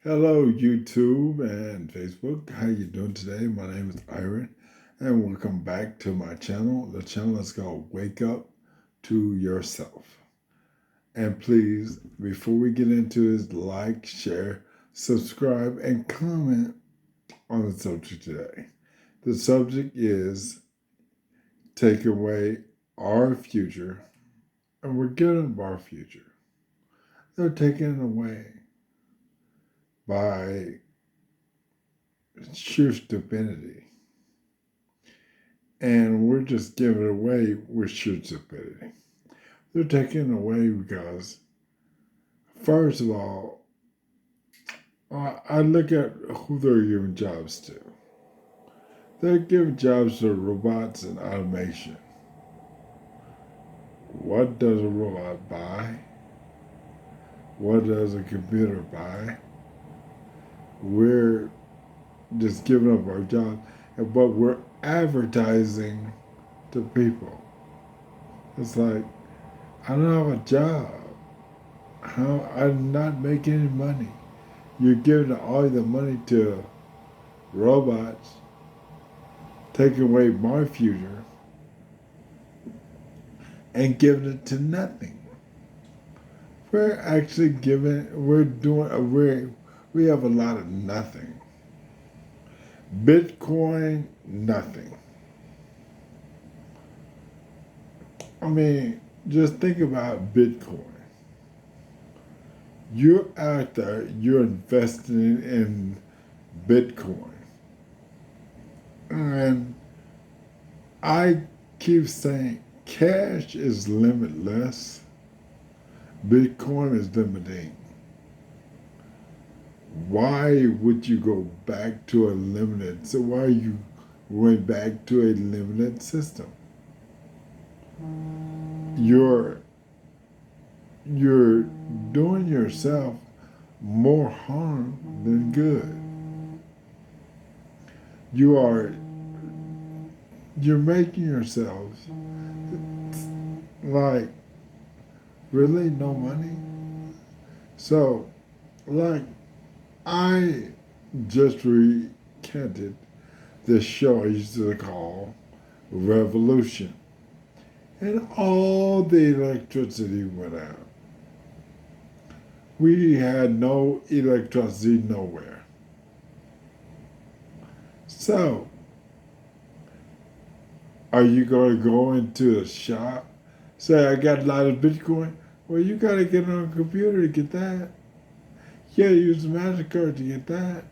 Hello, YouTube and Facebook. How you doing today? My name is Iron, and welcome back to my channel. The channel is called Wake Up to Yourself. And please, before we get into this, like, share, subscribe, and comment on the subject today. The subject is take away our future, and we're giving up our future. They're taking it away by sheer stupidity. And we're just giving it away with sheer stupidity. They're taking it away because, first of all, I look at who they're giving jobs to. They're giving jobs to robots and automation. What does a robot buy? What does a computer buy? We're just giving up our jobs, but we're advertising to people. It's like, I don't have a job. I'm not making any money. You're giving all the money to robots, taking away my future, and giving it to nothing. We're actually giving, we have a lot of nothing. Bitcoin, nothing. I mean, just think about Bitcoin. You're out there, you're investing in Bitcoin. And I keep saying cash is limitless. Bitcoin is limiting. Why would you go back to a limited? So why you went back to a limited system? You're doing yourself more harm than good. You're making yourselves like really no money. So like I just recanted this show I used to call Revolution. And all the electricity went out. We had no electricity nowhere. So, are you going to go into a shop, say, I got a lot of Bitcoin? Well, you got to get on a computer to get that. You got to use a MasterCard to get that.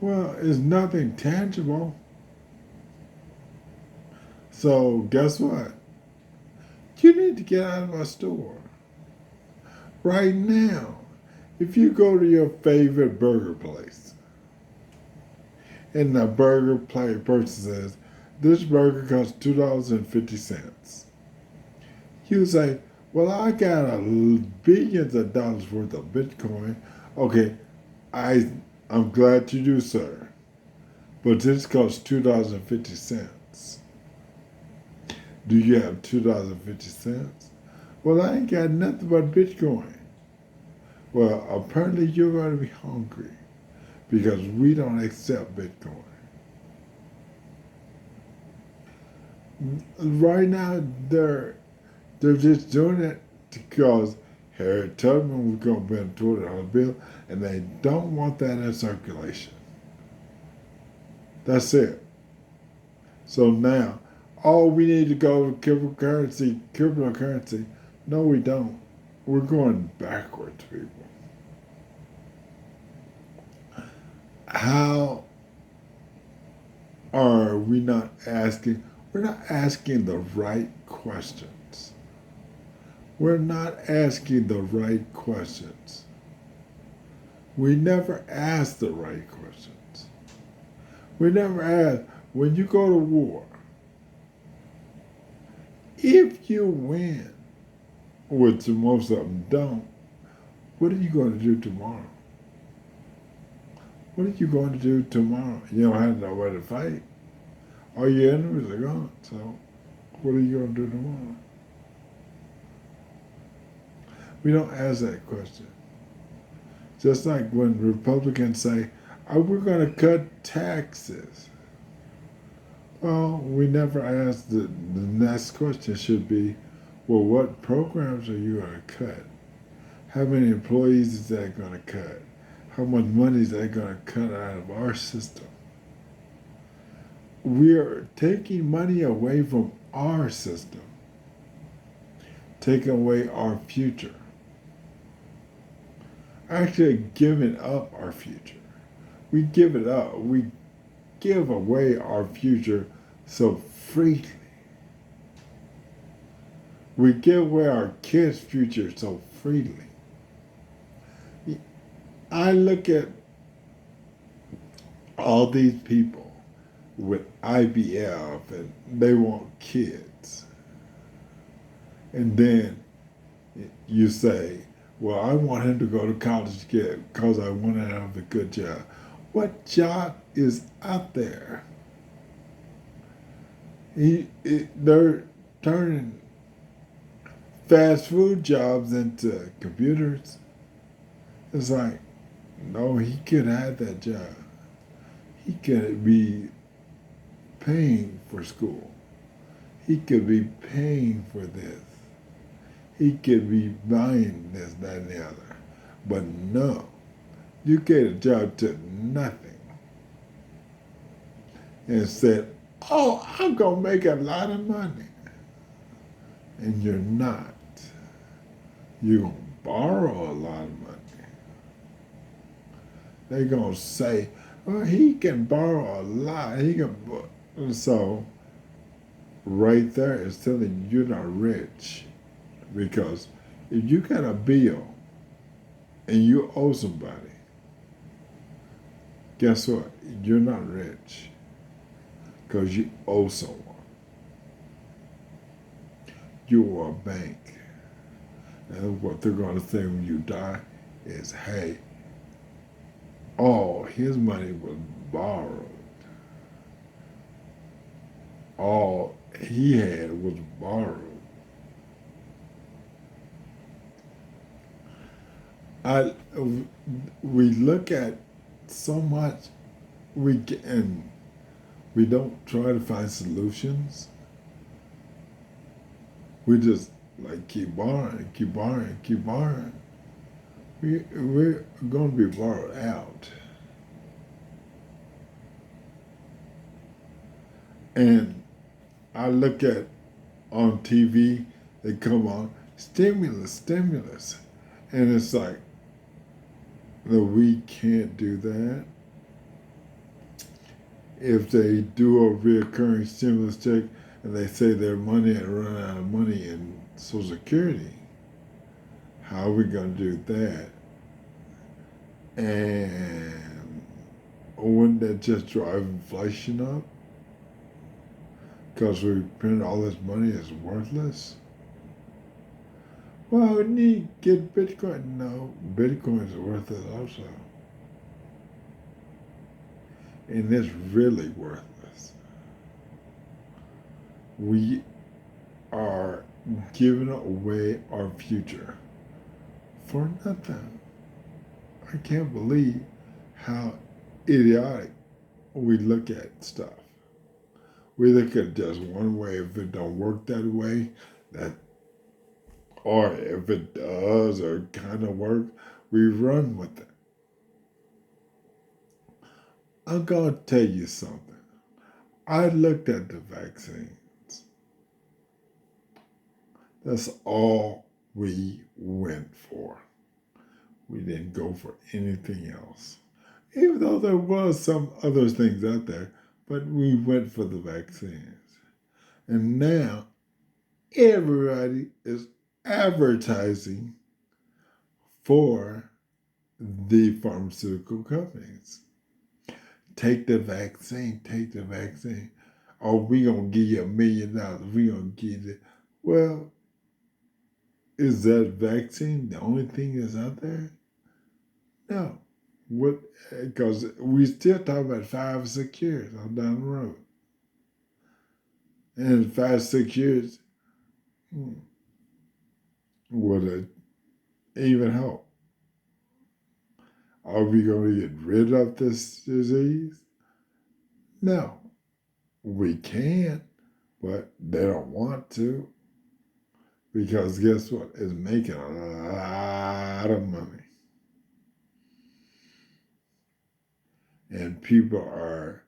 Well, it's nothing tangible. So, guess what? You need to get out of my store. Right now, if you go to your favorite burger place, and the burger person says, this burger costs $2.50. You say, well, I got billions of dollars worth of Bitcoin. Okay, I'm glad you do, sir. But this costs $2.50. Do you have $2.50? Well, I ain't got nothing but Bitcoin. Well, apparently you're going to be hungry because we don't accept Bitcoin. Right now, they're just doing it because Harriet Tubman was going to bend $20 bill, and they don't want that in circulation. That's it. So now, oh, we need to go to cryptocurrency. No, we don't. We're going backwards, people. How are we not asking? We're not asking the right questions. We're not asking the right questions. We never ask the right questions. We never ask, when you go to war, if you win, which most of them don't, what are you going to do tomorrow? What are you going to do tomorrow? You don't have nowhere to fight. All your enemies are gone, so what are you going to do tomorrow? We don't ask that question. Just like when Republicans say, "Oh, we're going to cut taxes." Well, we never ask the next question should be, well, what programs are you going to cut? How many employees is that going to cut? How much money is that going to cut out of our system? We are taking money away from our system, taking away our future, actually giving up our future. We give it up. We give away our future so freely. We give away our kids' future so freely. I look at all these people with IVF and they want kids. And then you say, well, I want him to go to college because I want to have a good job. What job is out there? They're turning fast food jobs into computers. It's like, no, he could have that job. He could be paying for school. He could be paying for this. He could be buying this, that, and the other. But no, you get a job to nothing and said, oh, I'm going to make a lot of money. And you're not. You're going to borrow a lot of money. They're going to say, well, he can borrow a lot. So right there is telling you you're not rich. Because if you got a bill and you owe somebody, guess what? You're not rich because you owe someone. You are a bank. And what they're going to say when you die is, hey, all his money was borrowed. All he had was borrowed. We look at so much, and we don't try to find solutions. We just like keep borrowing, keep borrowing, keep borrowing. We're going to be borrowed out. And I look at on TV, they come on, stimulus, stimulus. And it's like, no, we can't do that. If they do a reoccurring stimulus check and they say their money had run out of money in Social Security, how are we going to do that? And wouldn't that just drive inflation up? Because we print all this money is worthless? Well, we need to get Bitcoin. No, Bitcoin is worthless also. And it's really worthless. We are giving away our future for nothing. I can't believe how idiotic we look at stuff. We look at it just one way. If it don't work that way, or if it does or kind of work, we run with it. I'm going to tell you something. I looked at the vaccines. That's all we went for. We didn't go for anything else. Even though there was some other things out there, but we went for the vaccines. And now everybody is advertising for the pharmaceutical companies. Take the vaccine, take the vaccine. Oh, we gonna give you $1 million. We gonna give it. Well, is that vaccine the only thing that's out there? No. What? Because we still talking about 5 or 6 years on down the road. And in 5 or 6 years, would it even help? Are we going to get rid of this disease? No, we can, but they don't want to because guess what? It's making a lot of money. And people are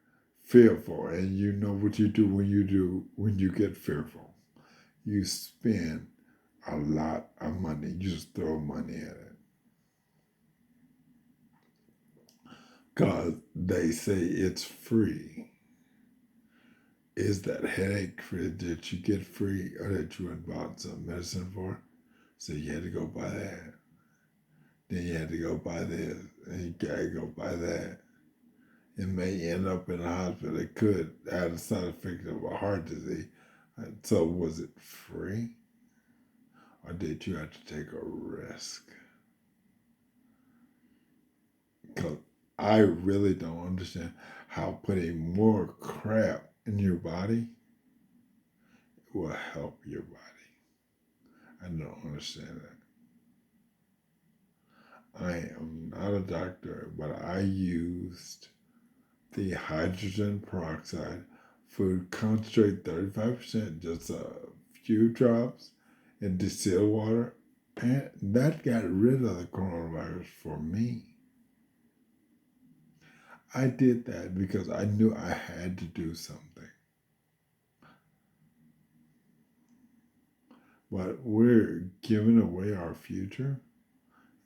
fearful, and you know what you do when you get fearful. You spend a lot of money. You just throw money at it. Because they say it's free. Is that headache free that you get free or that you had bought some medicine for? So you had to go buy that. Then you had to go buy this, and you gotta go buy that. It may end up in the hospital. It could have a side effect of a heart disease. So was it free? Or did you have to take a risk? Because I really don't understand how putting more crap in your body will help your body. I don't understand that. I am not a doctor, but I used the hydrogen peroxide food concentrate 35%, just a few drops in distilled water, and that got rid of the coronavirus for me. I did that because I knew I had to do something. But we're giving away our future.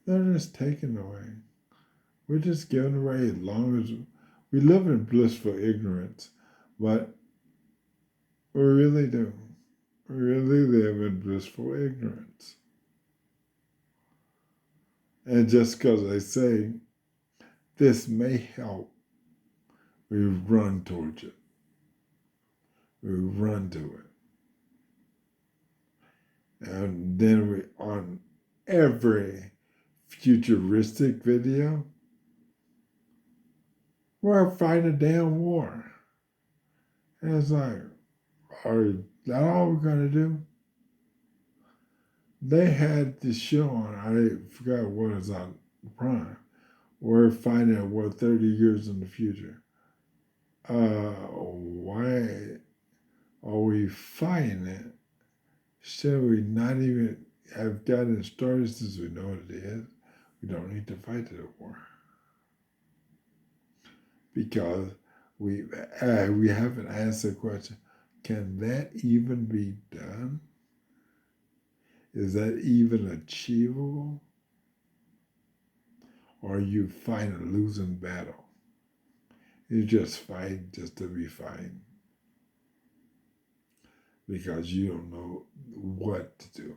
They're just taking away. We're just giving away as long as we live in blissful ignorance, but we really do. We really live in blissful ignorance. And just because they say this may help, we run towards it. We run to it. And then we, on every futuristic video, we're fighting a damn war. And it's like, are that all we're going to do? They had this show on, I forgot what is on Prime. We're fighting a war 30 years in the future. Why are we fighting it? Should we not even have gotten started since we know what it is? We don't need to fight the war. Because we haven't asked the question, can that even be done? Is that even achievable? Or are you fighting a losing battle? You just fight just to be fighting. Because you don't know what to do.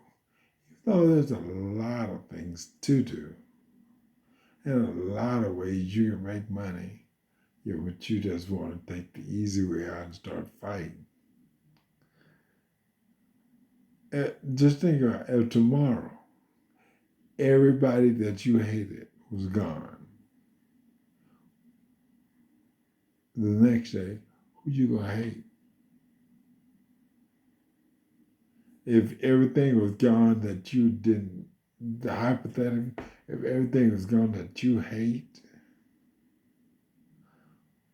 Even though there's a lot of things to do. And a lot of ways you can make money. But you just want to take the easy way out and start fighting. Just think about it. If tomorrow, everybody that you hated was gone, the next day, who you going to hate? If everything was gone that you didn't, the hypothetical, if everything was gone that you hate,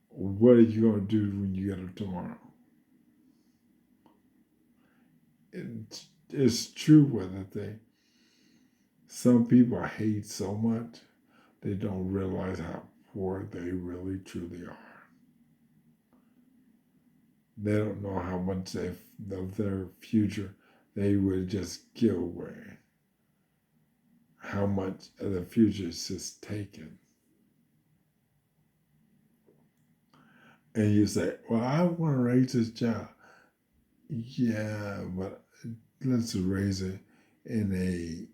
what are you going to do when you get up tomorrow? It's true whether some people hate so much, they don't realize how poor they really truly are. They don't know how much of their future they would just give away. How much of the future is just taken. And you say, well, I want to raise this child. Yeah, but let's raise it in a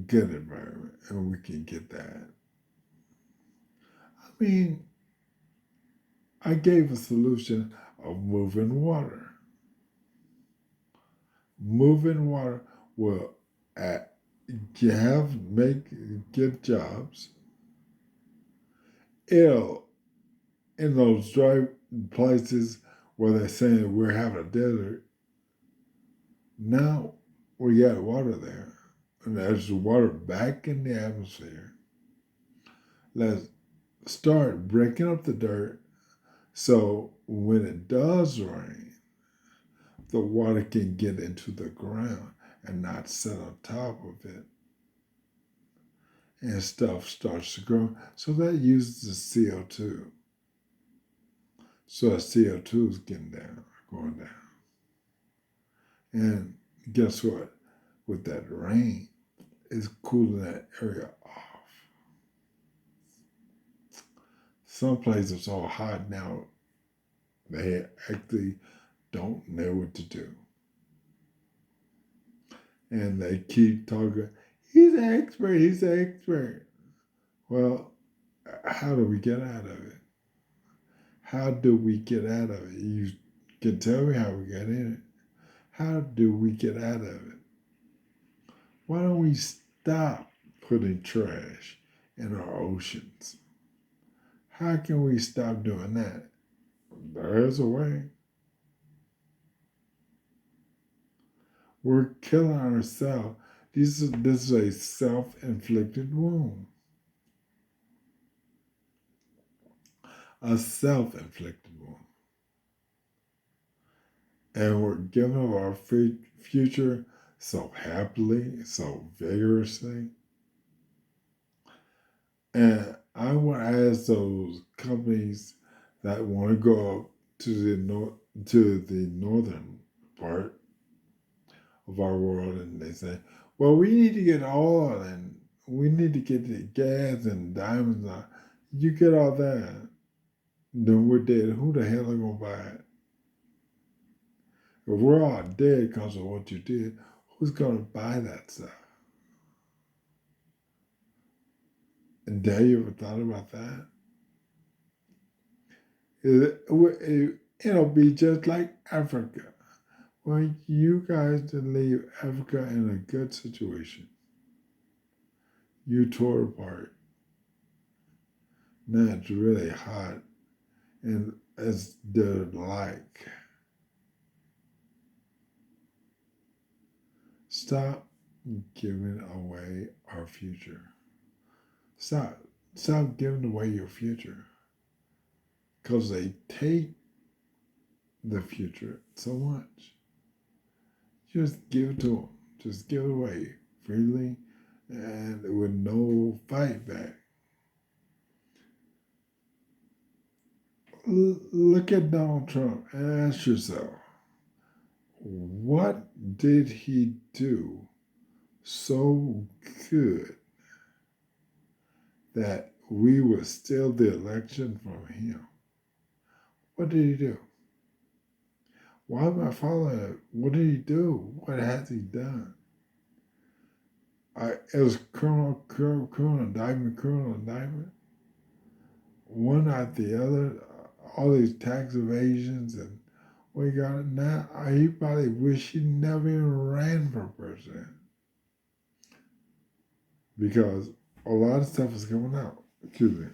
good environment and we can get that. I mean, I gave a solution of moving water. Moving water will get jobs. It'll, in those dry places where they're saying we're having a desert, now we got water there. And there's water back in the atmosphere. Let's start breaking up the dirt so when it does rain, the water can get into the ground and not sit on top of it. And stuff starts to grow. So that uses the CO2. So the CO2 is getting down, going down. And guess what? With that rain, it's cooling that area off. Some places are hot now. They actually don't know what to do. And they keep talking, he's an expert, he's an expert. Well, how do we get out of it? How do we get out of it? You can tell me how we got in it. How do we get out of it? Why don't we stop putting trash in our oceans? How can we stop doing that? There is a way. We're killing ourselves. This is a self-inflicted wound. A self-inflicted wound. And we're giving up our future so happily, so vigorously. And I want to ask those companies that want to go up to the northern part of our world, and they say, "Well, we need to get oil and we need to get the gas and diamonds. You get all that, then we're dead. Who the hell are gonna buy it? If we're all dead because of what you did, who's gonna buy that stuff?" And have you ever thought about that? It'll be just like Africa. Well, you guys didn't leave Africa in a good situation. You tore apart. Now it's really hot and it's like. Stop giving away our future. Stop. Stop giving away your future. Because they take the future so much. Just give it to them. Just give it away freely and with no fight back. Look at Donald Trump and ask yourself, what did he do so good that we would steal the election from him? What did he do? Why am I following it? What did he do? What has he done? It was criminal indictment. One after the other, all these tax evasions, and we got it now. He probably wish he never even ran for president because a lot of stuff is coming out. Excuse me.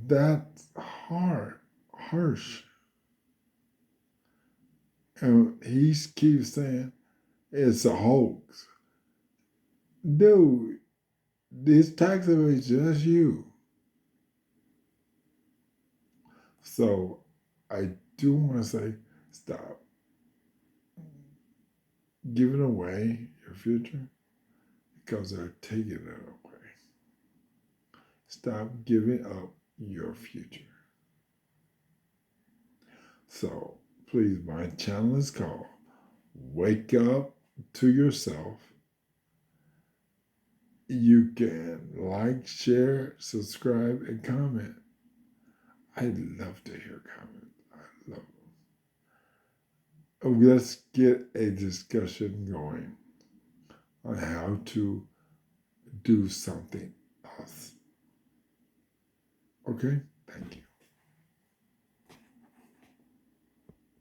That's harsh. And he keeps saying it's a hoax. Dude, this tax evasion, that's you. So I do want to say, stop giving away your future because they're taking it away. Stop giving up your future. So please, my channel is called Wake Up to Yourself. You can like, share, subscribe, and comment. I'd love to hear comments. I love them. Let's get a discussion going on how to do something else. Okay? Thank you.